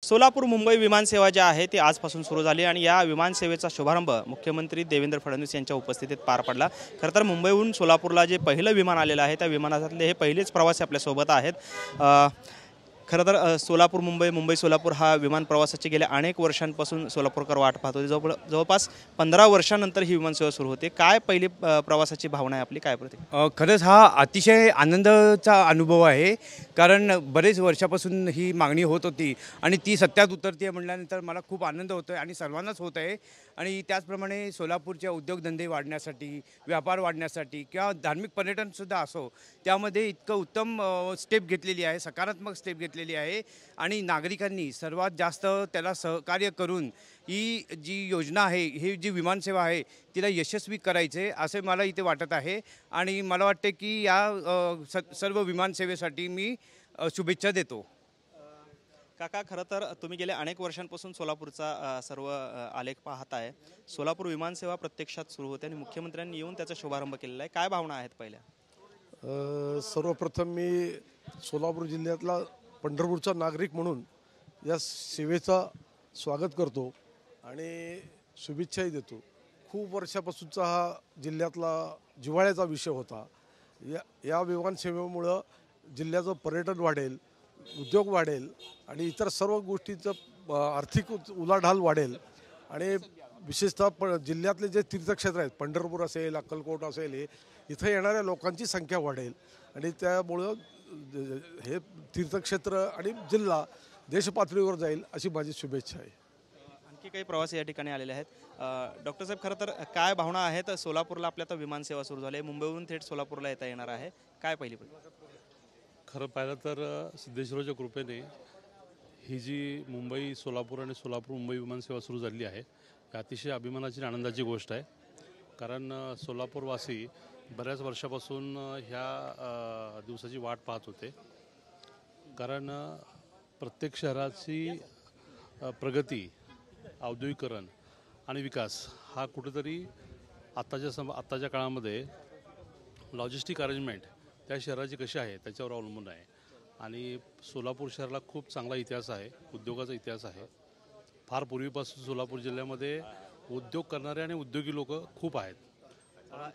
सोलापूर मुंबई विमानसेवा जी आहे ती आजपासून सुरू झाली आणि या विमानसेवेचा शुभारंभ मुख्यमंत्री देवेंद्र फडणवीस यांच्या उपस्थितीत पार पडला। खरं तर मुंबईहून सोलापूरला जे पहिलं विमान आलेलं आहे त्या विमानातले हे पहिलेच प्रवासी आपल्या सोबत आहेत। खरं तर सोलापूर मुंबई सोलापूर हा विमान प्रवासाची गेल्या अनेक वर्षांपासून सोलापूरकर वाट पाहत होते। जवळपास 15 वर्षांनंतर ही विमानसेवा सुरू होते। काय पहिली प्रवासाची भावना आहे आपली, काय प्रतिक्रिया? खरंच हा अतिशय आनंदाचा अनुभव आहे, कारण बरेच वर्षापासून ही मागणी होत होती आणि ती सत्यात उतरते म्हटल्यानंतर मला खूप आनंद होतो आहे आणि सर्वांनाच होत आहे। आणि त्याचप्रमाणे सोलापूरचे उद्योगधंदे वाढण्यासाठी, व्यापार वाढण्यासाठी किंवा धार्मिक पर्यटनसुद्धा असो, त्यामध्ये इतकं उत्तम स्टेप घेतलेली आहे, सकारात्मक स्टेप घेतलेली आहे आणि नागरिकांनी सर्वात जास्त त्याला सहकार्य करून ही जी योजना आहे, ही जी विमानसेवा आहे तिला यशस्वी करायचे असे मला इथे वाटत आहे। आणि मला वाटते की या सर्व विमानसेवेसाठी मी शुभेच्छा देतो। काका, खरं तर तुम्ही गेल्या अनेक वर्षांपासून सोलापूरचा सर्व आलेख पाहत आहे। सोलापूर विमानसेवा प्रत्यक्षात सुरू होते आणि मुख्यमंत्र्यांनी येऊन त्याचा शुभारंभ केलेला आहे। काय भावना आहेत पहिल्या? सर्वप्रथम मी सोलापूर जिल्ह्यातला पंढरपूरचा नागरिक म्हणून या सेवेचा स्वागत करतो आणि शुभेच्छाही देतो। खूप वर्षापासूनचा हा जिल्ह्यातला जिव्हाळ्याचा विषय होता। या विमानसेवेमुळं जिल्ह्याचं पर्यटन वाढेल, उद्योग वाढेल आणि इतर सर्व गोष्टींचं आर्थिक उलाढाल वाढेल आणि विशेषतः जिल्ह्यातले जे तीर्थक्षेत्र आहेत, पंढरपूर असेल, अक्कलकोट असेल, इथं येणाऱ्या लोकांची संख्या वाढेल आणि त्यामुळं हे तीर्थक्षेत्र आणि जिल्हा देशपातळीवर जाईल अशी माझी शुभेच्छा आहे। आणखी काही प्रवासी या ठिकाणी आलेले आहेत। डॉक्टर साहेब, खरं तर काय भावना आहेत? सोलापूरला आपल्या तर विमानसेवा सुरू झाली आहे, मुंबईवरून थेट सोलापूरला येता येणार आहे, काय पहिली? खरं पाहिलं तर सिद्धेश्वराच्या कृपेने ही जी मुंबई सोलापूर आणि सोलापूर मुंबई विमानसेवा सुरू झाली आहे ही अतिशय अभिमानाची आणि आनंदाची गोष्ट आहे। कारण सोलापूरवासी बऱ्याच वर्षापासून ह्या दिवसाची वाट पाहत होते। कारण प्रत्येक शहराची प्रगती, औद्योगिकरण आणि विकास हा कुठेतरी आत्ताच्या काळामध्ये लॉजिस्टिक अरेंजमेंट त्या शहराची कशी आहे त्याच्यावर अवलंबून आहे। आणि सोलापूर शहराला खूप चांगला इतिहास आहे, उद्योगाचा इतिहास आहे। फार पूर्वीपासून सोलापूर जिल्ह्यामध्ये उद्योग करणारे आणि उद्योगी लोक खूप आहेत।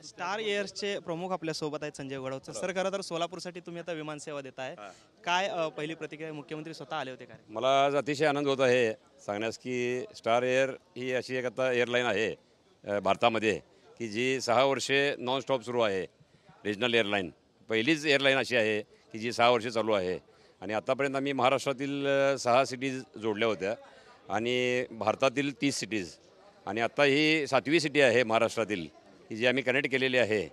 स्टार एअर्सचे प्रमुख आपल्यासोबत आहेत संजय घोडावत सर। खरं तर सोलापूरसाठी तुम्ही आता विमानसेवा देताय, काय पहिली प्रतिक्रिया? मुख्यमंत्री स्वतः आले होते काय? मला आज अतिशय आनंद होत आहे सांगण्यास की स्टार एअर ही अशी एक आता एअरलाईन आहे भारतामध्ये की जी 6 वर्षे नॉन स्टॉप सुरू आहे। रिजनल एअरलाईन पहिलीच एअरलाईन अशी आहे की जी 6 वर्षे चालू आहे आणि आतापर्यंत आम्ही महाराष्ट्रातील 6 सिटीज जोडल्या होत्या आणि भारतातील 30 सिटीज आणि आता ही 7वी सिटी आहे महाराष्ट्रातील की जी आम्ही कनेक्ट केलेली आहे।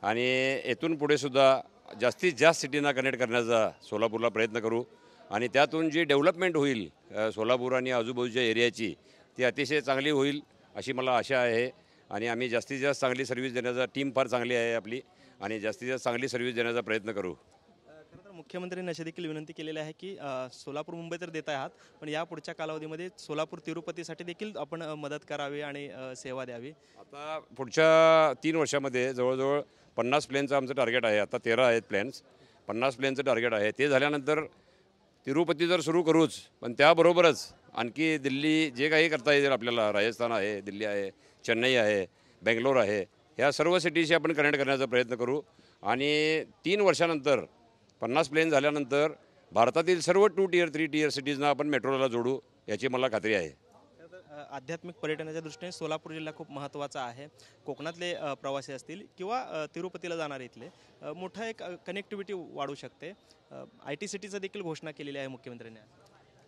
आणि येथून पुढे सुद्धा जास्तीत जास्त सिटींना कनेक्ट करण्याचा सोलापूरला प्रयत्न करू आणि त्यातून जी डेव्हलपमेंट होईल सोलापूर आणि आजूबाजूच्या एरियाची ती अतिशय चांगली होईल अशी मला आशा आहे। आणि आम्ही जास्तीत जास्त चांगली सर्व्हिस देण्याचा, टीम फार चांगली आहे आपली आणि जास्तीत जास्त चांगली सर्व्हिस देण्याचा प्रयत्न करू। खरं तर मुख्यमंत्र्यांनी अशी देखील विनंती केलेली आहे की सोलापूर मुंबई तर देत आहात, पण या पुढच्या कालावधीमध्ये सोलापूर तिरुपतीसाठी देखील आपण मदत करावी आणि सेवा द्यावी। आता पुढच्या 3 वर्षामध्ये जवळजवळ 50 प्लेनचं आमचं टार्गेट आहे। आता 13 आहेत प्लेन्स, 50 प्लेनचं टार्गेट आहे। ते झाल्यानंतर तिरुपती तर सुरू करूच, पण त्याबरोबरच आणखी दिल्ली जे काही करता येईल आपल्याला, राजस्थान आहे, दिल्ली आहे, चेन्नई आहे, बेंगलोर आहे, ह्या सर्व सिटीशी आपण कनेक्ट करण्याचा प्रयत्न करू। आणि 3 वर्षानंतर 50 प्लेन झाल्यानंतर भारतातील सर्व 2 टियर 3 टियर सिटीजना आपण मेट्रोला जोडू याची मला खात्री आहे। आध्यात्मिक पर्यटनाच्या दृष्टीने सोलापूर जिल्हा खूप महत्त्वाचा आहे। कोकणातले प्रवासी असतील किंवा तिरुपतीला जाणारे इथले मोठा एक कनेक्टिव्हिटी वाढू शकते। IT सिटीचं देखील घोषणा केलेली आहे मुख्यमंत्र्यांनी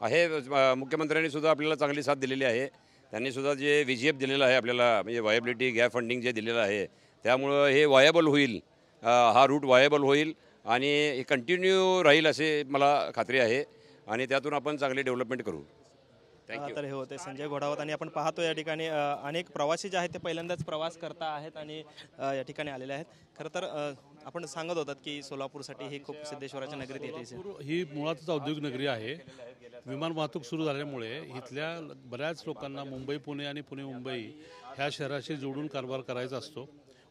आहे। मुख्यमंत्र्यांनी सुद्धा आपल्याला चांगली साथ दिलेली आहे। त्यांनी सुद्धा जे VGF दिलेलं आहे आपल्याला, म्हणजे वायबिलिटी गॅप फंडिंग जे दिलेलं आहे, त्यामुळं हे वायबल होईल, हा रूट वायबल होईल आणि हे कंटिन्यू राहील असे मला खात्री आहे आणि त्यातून आपण चांगली डेव्हलपमेंट करू। तर हे होते संजय घोडावत आणि आपण पाहतो या ठिकाणी अनेक प्रवासी जे आहेत ते पहिल्यांदाच प्रवास करता आहेत आणि या ठिकाणी आलेले आहेत। खरं तर आपण सांगत होतात की सोलापूरसाठी ही खूप सिद्धेश्वराच्या नगरीत येते। सोलापूर ही मुळातच औद्योगिक नगरी आहे। विमान वाहतूक सुरू झाल्यामुळे इथल्या बऱ्याच लोकांना मुंबई पुणे आणि पुणे मुंबई ह्या शहराशी जोडून कारभार करायचा असतो,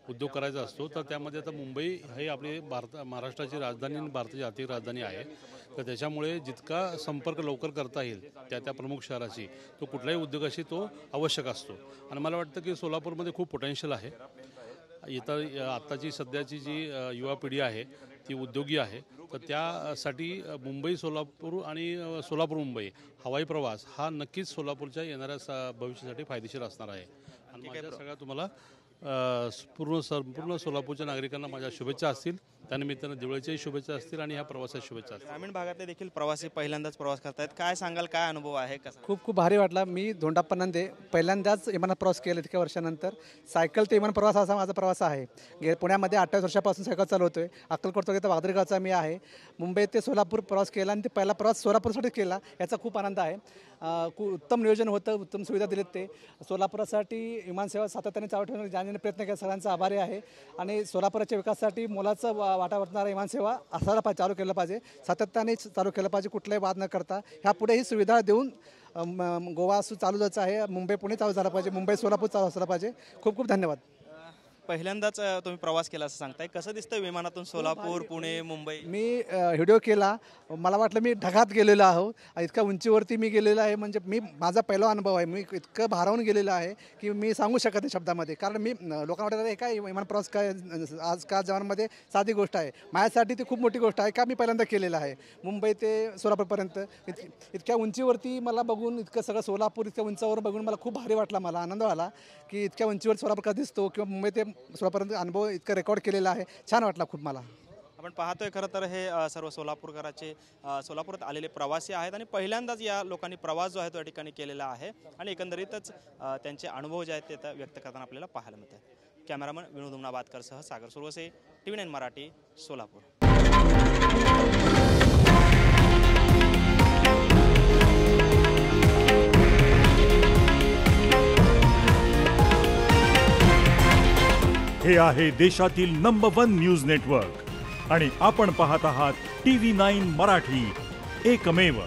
उद्योग करायचा असतो। तर त्यामध्ये आता मुंबई ही आपली महाराष्ट्राची राजधानी आणि भारताची आर्थिक राजधानी आहे। तर त्याच्यामुळे जितका संपर्क लवकर करता येईल त्या प्रमुख शहराशी तो कुठल्याही उद्योगाशी तो आवश्यक असतो. आणि मला वाटतं की सोलापूरमध्ये खूप पोटेन्शियल आहे. आत्ताची सध्याची जी युवा पिढी आहे ती उद्योगी आहे, तर त्यासाठी मुंबई सोलापूर आणि सोलापूर मुंबई हवाई प्रवास हा नक्कीच सोलापूरच्या येणाऱ्या भविष्यासाठी फायदेशीर असणार आहे. आणि माझ्या सगळ्या तुम्हाला संपूर्ण सोलापूरच्या नागरिकांना माझ्या शुभेच्छा असतील. त्यानिमित्तानं दिवाळीच्याही शुभेच्छा असतील आणि ह्या प्रवासाच्या शुभेच्छा असतील. ग्रामीण भागातले देखील प्रवासी पहिल्यांदाच प्रवास करतायत. काय सांगाल, काय अनुभव आहे कसा? खूप भारी वाटला. मी धोंडाप्पा नंदे पहिल्यांदाच विमानात प्रवास केला इतक्या वर्षानंतर. सायकल ते विमान प्रवास असा माझा प्रवास आहे. पुण्यामध्ये 28 वर्षापासून सायकल चालवतोय. अक्कलकोट तर वागदरीगावचा मी आहे. मुंबई ते सोलापूर प्रवास केला आणि ते पहिला प्रवास सोलापूरसाठी केला. याचा खूप आनंद आहे. खूप उत्तम नियोजन होतं, उत्तम सुविधा दिलेत. ते सोलापुरासाठी विमानसेवा सातत्याने चालू ठेवण्यासाठी ज्याने प्रयत्न केला सर्वांचा आभारी आहे. आणि सोलापुराच्या विकासासाठी मोलाचं वाटा वाटणारा विमानसेवा असायला पाहिजे, चालू केलं पाहिजे, सातत्याने चालू केलं पाहिजे, कुठलाही वाद न करता. ह्यापुढे ही सुविधा देऊन गोवा चालूच आहे, मुंबई पुणे चालू झाला पाहिजे, मुंबई सोलापूर चालू असला पाहिजे. खूप खूप धन्यवाद. पहिल्यांदाच तुम्ही प्रवास केला असं सांगताय. कसं दिसतं विमानातून सोलापूर, पुणे, मुंबई? मी व्हिडिओ केला, मला वाटलं मी ढगात गेलेलो आहो. इतक्या उंचीवरती मी गेलेलो आहे. म्हणजे माझा पहिला अनुभव आहे. मी इतकं भारावून गेलेलो आहे की मी सांगू शकत नाही शब्दामध्ये. कारण मी लोकांना वाटतं हे काय विमान प्रवास काय आजकाल जमान्यामध्ये साधी गोष्ट आहे. माझ्यासाठी ती खूप मोठी गोष्ट आहे का मी पहिल्यांदा केलेलं आहे. मुंबई ते सोलापूरपर्यंत इतक्या उंचीवरती मला बघून, इतकं सगळं सोलापूर इतक्या उंचावर बघून मला खूप भारी वाटला. मला आनंद आला की इतक्या उंचीवर सोलापूर का दिसतो किंवा मुंबई ते सोलापूरपर्यंत अनुभव इतकं रेकॉर्ड केलेला आहे. छान वाटला खूप मला. आपण पाहतोय खरं तर हे सर्व सोलापूरकरांचे सोलापुरात आलेले प्रवासी आहेत आणि पहिल्यांदाच या लोकांनी प्रवास जो आहे तो या ठिकाणी केलेला आहे आणि एकंदरीतच त्यांचे अनुभव जे आहेत ते व्यक्त करताना आपल्याला पाहायला मिळतात. कॅमेरामन विनोद उमनाबादकरसह सागर सुरवसे, TV9 मराठी, सोलापूर. हे आहे देशातील नंबर 1 न्यूज नेटवर्क आणि आपण पाहत आहात TV9 मराठी, एकमेव.